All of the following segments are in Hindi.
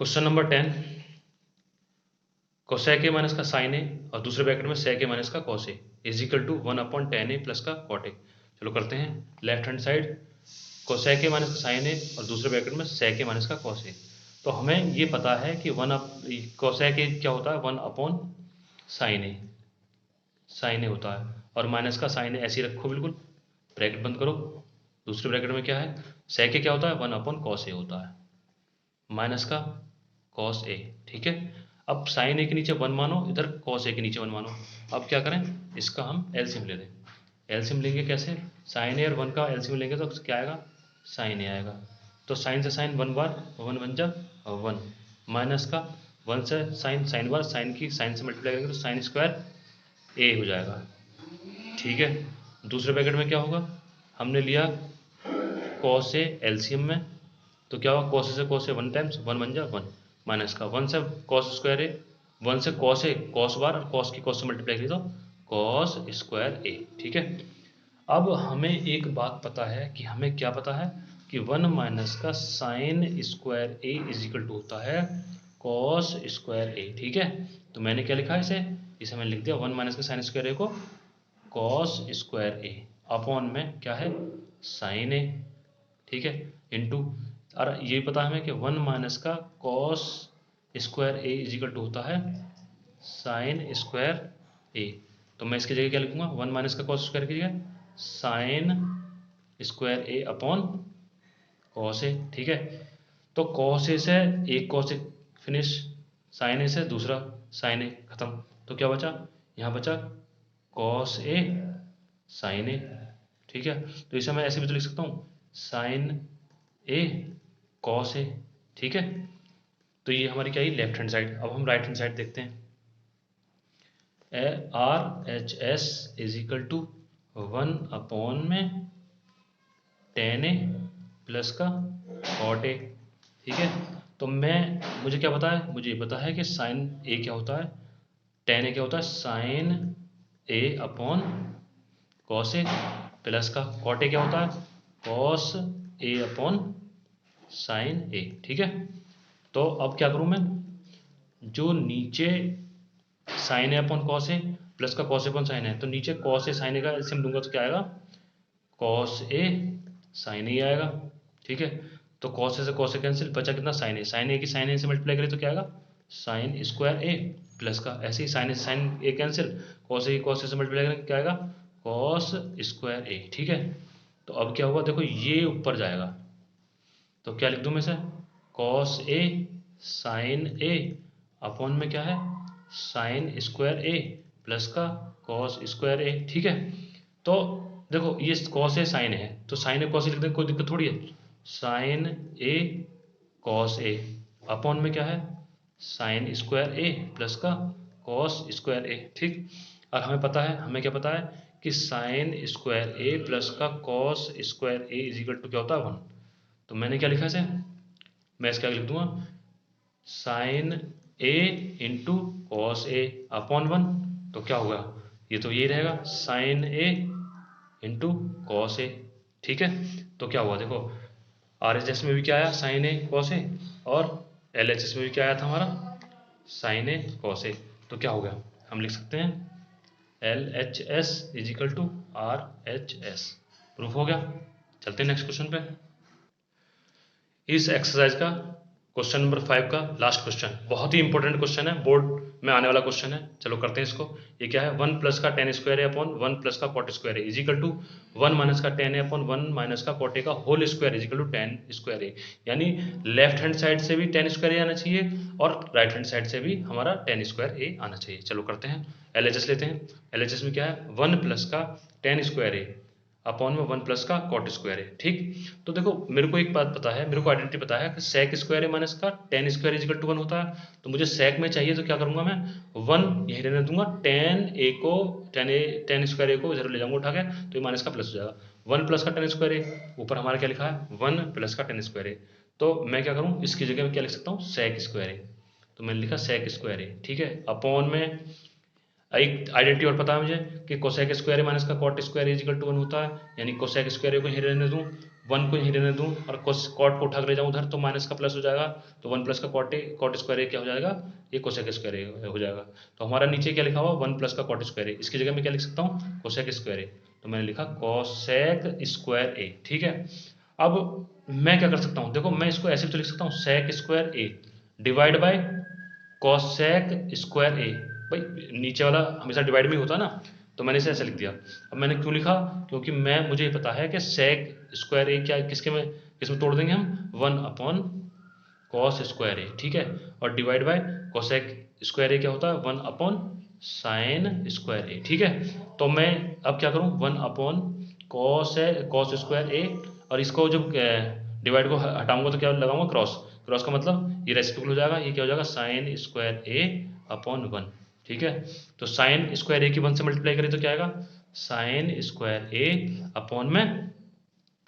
Question number 10, cosec A minus का साइन ए और दूसरे ब्रैकेट में सेक ए माइनस का cos A is equal to 1/10 A plus का कॉट ए। चलो करते हैं। Left hand side cosec A minus का साइन ए और दूसरे ब्रैकेट में सेक ए माइनस का कॉस ए। तो हमें ये पता है कि कोसेक ए क्या होता है 1/साइन ए, साइन ए होता है। और माइनस का साइन ए ऐसे ही रखो, बिल्कुल ब्रैकेट बंद करो। दूसरे ब्रैकेट में क्या है, सेक ए क्या होता है 1/कॉस ए होता है, माइनस का कॉस ए। ठीक है, अब साइन ए के नीचे 1 मानो, इधर कॉस ए के नीचे 1 मानो। अब क्या करें, इसका हम एलसीएम ले लें। एलसीएम लेंगे कैसे, साइन ए और 1 का एलसीएम लेंगे तो क्या आएगा, साइन ए आएगा। तो साइन से साइन 1 बार, 1 बन जा 1, माइनस का 1 से साइन, साइन बार साइन की साइन से मल्टीप्लाई करेंगे तो साइन स्क्वायर ए हो जाएगा। ठीक है, दूसरे ब्रैकेट में क्या होगा, हमने लिया कॉस ए एलसीएम में, तो क्या होगा कॉस से कॉस ए 1 टाइम्स 1 बन जा 1, माइनस का 1 से कॉस स्क्वायर ए, 1 से cos A cos bar, cos की कॉस से मल्टीप्लाई करिए तो कॉस स्क्वायर ए। ठीक है, अब हमें एक बात पता है कि हमें क्या पता है कि 1 माइनस का sine square A is equal to होता है कॉस स्क्वायर ए। ठीक है, तो मैंने क्या लिखा है इसे मैंने लिख दिया 1 माइनस का साइन स्क्वायर ए को कॉस स्क्वायर ए अपॉन में क्या है साइन ए। ठीक है, इनटू, और ये पता हमें कि 1 माइनस का cos square A is equal to होता है साइन स्क्वायर ए। तो मैं इसकी जगह क्या लिखूंगा, 1 माइनस का कॉस स्क्वायर की जगह sign square A upon cos A. ठीक है, तो कॉस ए से एक कॉस ए फिनिश, साइन ए से दूसरा साइन ए खत्म, तो क्या बचा, यहाँ बचा कॉस ए साइन ए। ठीक है, तो इसे मैं ऐसे भी तो लिख सकता हूँ साइन ए कॉस ए। ठीक है, तो ये हमारी क्या है लेफ्ट हैंड साइड। अब हम राइट हैंड साइड देखते हैं। R H S is equal to 1 में टेन ए प्लस का कॉट ए। ठीक है, तो मुझे क्या पता है, मुझे ये पता है कि साइन ए क्या होता है, टेन ए क्या होता है sign A upon cos A, plus का कॉट ए क्या होता है कॉस ए अपॉन साइन ए। ठीक है, तो अब क्या करूं मैं, जो नीचे sign A upon cos A plus का कॉस ए अपॉन साइन है, तो नीचे कॉस ए साइन ए का एलसीएम दूंगा तो क्या आएगा कॉस ए साइन ए आएगा। ठीक है, तो कॉस ए से कॉस ए कैंसिल, बचा कितना साइन ए, साइन ए की साइन ए से मल्टीप्लाई करें तो क्या आएगा साइन स्क्वायर ए प्लस का, ऐसे ही sign A cancel, cos A की कॉस ए से मल्टीप्लाई करें क्या आएगा कॉस स्क्वायर ए। ठीक है, तो अब क्या हुआ देखो, ये ऊपर जाएगा तो क्या लिख दूं मैं से cos A sign A upon में क्या है साइन स्क्वायर ए प्लस का कॉस स्क्वायर ए। ठीक है, तो देखो ये कॉस ए साइन है तो साइन ए कॉस ए लिख दें, कोई दिक्कत थोड़ी है, sign A cos A upon में क्या है साइन स्क्वायर ए प्लस का कॉस स्क्वायर ए। ठीक, और हमें पता है, हमें क्या पता है कि साइन स्क्वायर ए प्लस का cos square A is equal to क्या होता है 1। तो मैंने क्या लिखा है, मैं इसका लिख दूंगा sign A into cos A upon 1, तो क्या होगा, ये तो ये रहेगा sign A into cos A. ठीक है, तो क्या हुआ देखो, आर एच एस में भी क्या आया साइन ए कॉस ए, और एल एच एस में भी क्या आया था हमारा साइन ए कॉस ए। तो क्या हो गया, हम लिख सकते हैं L H S is equal to R H S. Proof हो गया। चलते हैं नेक्स्ट क्वेश्चन पे। इस एक्सरसाइज का क्वेश्चन नंबर 5 का लास्ट क्वेश्चन, बहुत ही इंपॉर्टेंट क्वेश्चन है, बोर्ड में आने वाला क्वेश्चन है। चलो करते हैं इसको। ये क्या है, 1 प्लस का tan square A upon 1 plus का cot square A is equal to 1 minus का टेन ए अपॉन 1 माइनस का कॉट ए का whole square is equal to tan square A. यानी लेफ्ट हैंड साइड से भी टेन स्क्वायर ए आना चाहिए और राइट हैंड साइड से भी हमारा टेन स्क्वायर ए आना चाहिए। चलो करते हैं, एल एच एस लेते हैं। एल एच एस में क्या है 1 प्लस का टेन स्क्वायर ए अपॉन में 1 प्लस का कॉट स्क्वायर है। ठीक, तो देखो मेरे को एक बात पता है, मेरे को आइडेंटिटी पता है कि सेक स्क्वायर ए माइनस का tan square is equal to 1 होता है। तो मुझे सेक में चाहिए तो क्या करूंगा मैं 1 यही रहने दूंगा, टेन स्क्वायर ए को इधर ले जाऊंगा उठा के, तो ये माइनस का प्लस हो जाएगा। 1 प्लस का टेन स्क्वायर ए, ऊपर हमारा क्या लिखा है 1 प्लस का टेन स्क्वायर ए, तो मैं क्या करूँ इसकी जगह में क्या लिख सकता हूँ सेक स्क्वायर ए, तो मैंने लिखा सेक स्क्वायर ए। ठीक है, अपॉन में एक आइडेंटिटी और पता है मुझे कि कोसेक स्क्वायर ए माइनस का cot square A equal to 1 होता है, यानी कोसेक स्क्वायर ए को यहीं रहने दूँ, 1 को यहीं रहने दूँ और कॉट को उठा कर ले जाऊँ उधर, तो माइनस का प्लस हो जाएगा, तो 1 प्लस का कॉट स्क्वायर ए क्या हो जाएगा, ये कोसेक स्क्वायर ए हो जाएगा। तो हमारा नीचे क्या लिखा हुआ, 1 प्लस का कॉट स्क्वायर ए, इसकी जगह मैं क्या लिख सकता हूँ, कोसेक स्क्वायर ए, तो मैंने लिखा कोसेक स्क्वायर ए। ठीक है, अब मैं क्या कर सकता हूँ, देखो मैं इसको ऐसे भी तो लिख सकता हूँ, sec square A divide by cosec square A. भाई नीचे वाला हमेशा डिवाइड में ही होता है ना, तो मैंने इसे ऐसे लिख दिया। अब मैंने क्यों लिखा, क्योंकि मुझे पता है कि सेक स्क्वायर ए क्या किसमें तोड़ देंगे हम, 1 अपॉन कॉस स्क्वायर ए। ठीक है, और डिवाइड बाय कोसेक स्क्वायर ए क्या होता है, 1 अपॉन साइन स्क्वायर ए। ठीक है, तो मैं अब क्या करूँ, 1 अपॉन कॉस स्क्वायर ए, और इसको जब डिवाइड को हटाऊंगा तो क्या लगाऊंगा, क्रॉस का मतलब ये रेसिप्रोकल हो जाएगा, ये क्या हो जाएगा, साइन स्क्वायर ए अपॉन 1। ठीक है, तो साइन स्क्वायर ए की 1 से मल्टीप्लाई करें तो क्या आएगा, साइन स्क्वायर ए अपॉन में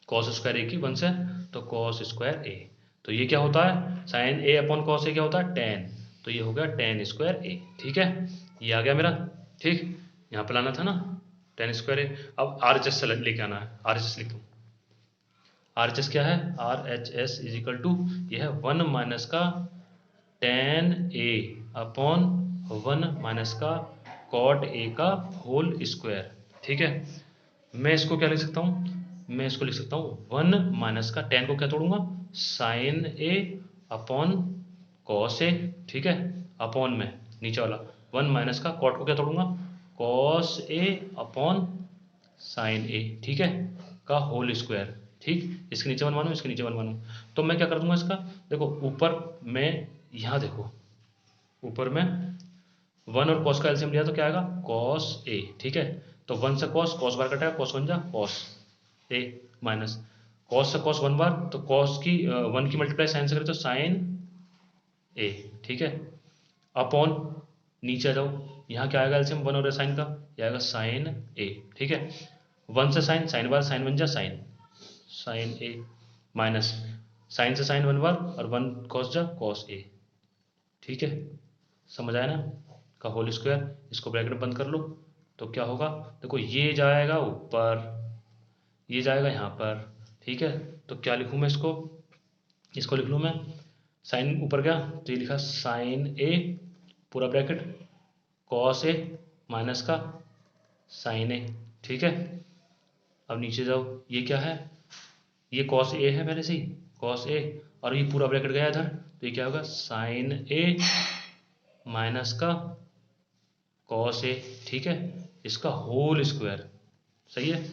कॉस स्क्वायर ए की 1 से, तो कॉस स्क्वायर ए। तो ये क्या होता है, sign A upon cos A क्या होता है, टेन, तो ये हो गया टेन स्क्वायर ए। ठीक है, ये आ गया मेरा। ठीक, यहाँ पे लाना था ना टेन स्क्वायर ए। अब आर एच एस से लेके आना है, आर एच एस लिख दूँ। आर एच एस क्या है, R H S is equal to, ये है 1 माइनस का टेन ए अपॉन 1 माइनस का कॉट ए का होल स्क्वायर। ठीक है, मैं इसको क्या लिख सकता हूँ, मैं इसको लिख सकता हूँ 1 माइनस का टेन को क्या तोड़ूंगा, sign A upon cos A. ठीक है, अपॉन में नीचे वाला 1 माइनस का कॉट को क्या तोड़ूंगा, कॉस ए अपॉन साइन ए। ठीक है, का होल स्क्वायर। ठीक, इसके नीचे 1 मानूँ, इसके नीचे 1 मानूँ, तो मैं क्या कर दूंगा इसका, देखो ऊपर में, यहाँ देखो ऊपर में 1 और कॉस का एलसीएम लिया तो क्या आएगा, कॉस ए। ठीक है, तो 1 से कॉस बार कटेगा, कॉस 1 जा कॉस ए, माइनस कॉस से कॉस 1 बार, तो कॉस की 1 की मल्टीप्लाई साइन से करें तो साइन ए। ठीक है, अपॉन नीचे आ जाओ, यहाँ क्या आएगा एलसीएम 1 और साइन का, ये आएगा साइन ए। ठीक है, 1 से साइन बार, साइन 1 जा साइन ए, माइनस साइन से साइन 1 बार और 1 कॉस जा कॉस ए। ठीक है, समझ आया ना, का होल स्क्वायर, इसको ब्रैकेट बंद कर लो, तो क्या होगा, देखो ये जाएगा ऊपर, ये जाएगा यहाँ पर। ठीक है, तो क्या लिखूँ मैं इसको लिख लूँ मैं, साइन ऊपर गया तो ये लिखा साइन ए पूरा ब्रैकेट कॉस ए माइनस का साइन ए। ठीक है, अब नीचे जाओ, ये क्या है, ये कॉस ए है पहले से ही, कॉस ए, और ये पूरा ब्रैकेट गया इधर, तो ये क्या होगा, साइन ए माइनस का कॉस ए। ठीक है, इसका होल स्क्वायर। सही है,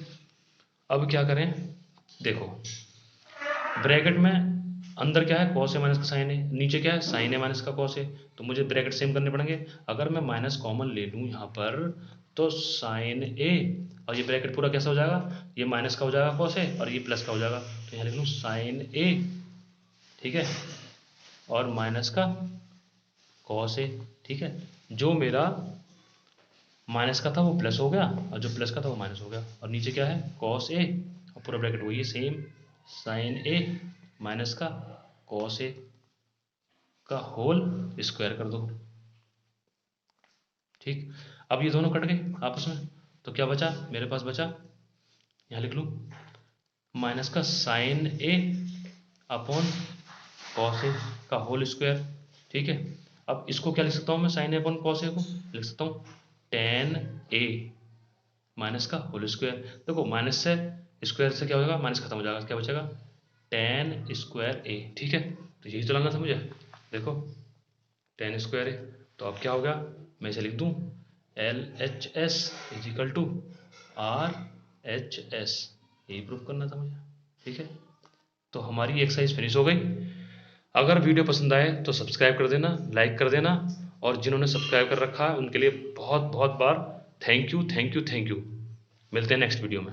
अब क्या करें, देखो ब्रैकेट में अंदर क्या है, कॉस ए माइनस का साइन ए, नीचे क्या है, साइन ए माइनस का कॉस ए, तो मुझे ब्रैकेट सेम करने पड़ेंगे। अगर मैं माइनस कॉमन ले लूँ यहाँ पर, तो साइन ए, और ये ब्रैकेट पूरा कैसा हो जाएगा, ये माइनस का हो जाएगा कॉस ए, और ये प्लस का हो जाएगा, तो यहाँ लिख लूँ साइन ए। ठीक है, और माइनस का कॉस ए। ठीक है, जो मेरा माइनस का था वो प्लस हो गया, और जो प्लस का था वो माइनस हो गया, और नीचे क्या है, कॉस ए, और पूरा ब्रैकेट वही है सेम, साइन ए माइनस का कॉस ए का होल स्क्वायर कर दो। ठीक, अब ये दोनों कट गए आपस में, तो क्या बचा मेरे पास, बचा यहाँ लिख लूँ माइनस का sine A upon cos A का होल स्क्वायर। ठीक है, अब इसको क्या लिख सकता हूँ मैं, sign A upon cos A को लिख सकता हूँ टेन ए माइनस का होल स्क्वायर। देखो माइनस से स्क्वायर से क्या होगा, माइनस खत्म हो जाएगा, क्या बचेगा, टेन स्क्वायर ए। ठीक है, तो यही तो लाना था मुझे, देखो टेन स्क्वायर ए। तो अब क्या होगा, मैं इसे लिख दूँ L H S is equal to R H S, यही प्रूफ करना था मुझे। ठीक है, तो हमारी एक्सरसाइज फिनिश हो गई। अगर वीडियो पसंद आए तो सब्सक्राइब कर देना, लाइक कर देना, और जिन्होंने सब्सक्राइब कर रखा है उनके लिए बहुत बहुत बार थैंक यू। मिलते हैं नेक्स्ट वीडियो में।